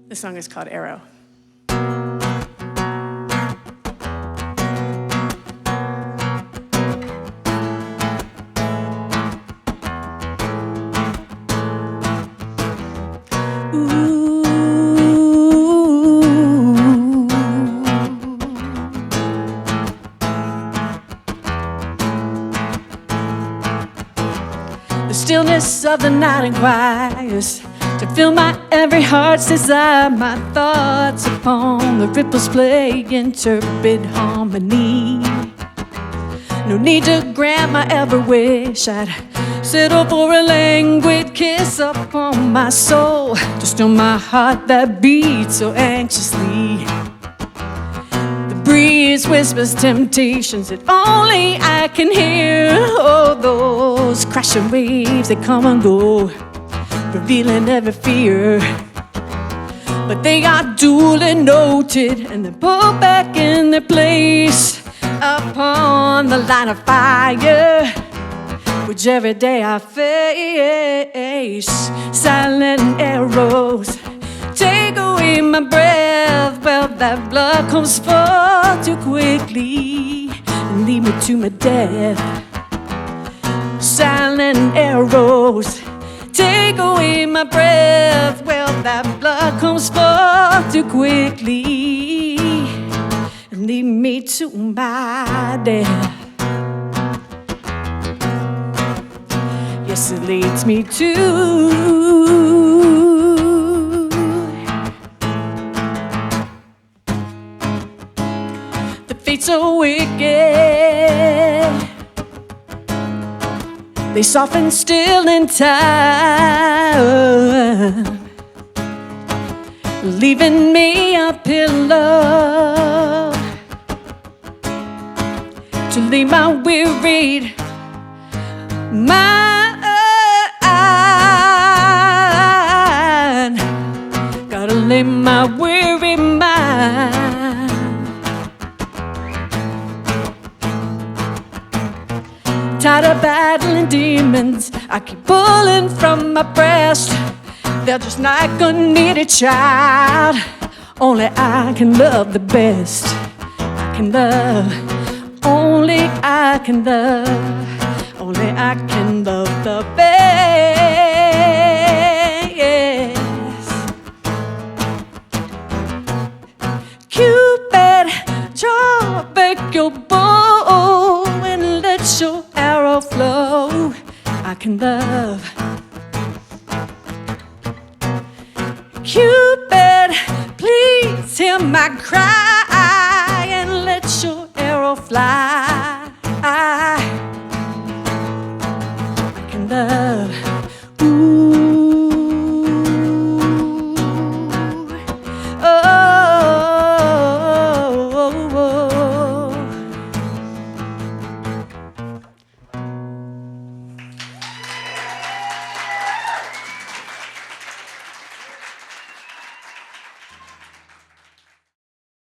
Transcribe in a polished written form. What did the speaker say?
This song is called Arrow. The stillness of the night inquires to fill my every heart's desire. My thoughts upon the ripples play in turbid harmony. No need to grant my every wish. I'd settle for a languid kiss upon my soul to still my heart that beats so anxiously. The breeze whispers temptations that only I can hear. Oh, those crashing waves that come and go, revealing every fear. But they are duly noted and they're pulled back in their place upon the line of fire, which every day I face. Silent arrows take away my breath. Well, that blood comes far too quickly and lead me to my death. Silent arrows take away my breath. Well, that blood comes far too quickly and lead me to my death. Yes, it leads me to the fates so wicked. They soften still in time, leaving me a pillow to leave my wearied mind. Gotta leave my weary mind. Tired of battling demons, I keep pulling from my breast. They're just like a needed child. Only I can love the best. I can love, only I can love. Only I can love the best. Cupid, draw back your bow and let your arrow flow. I can love. Cupid, please hear my cry.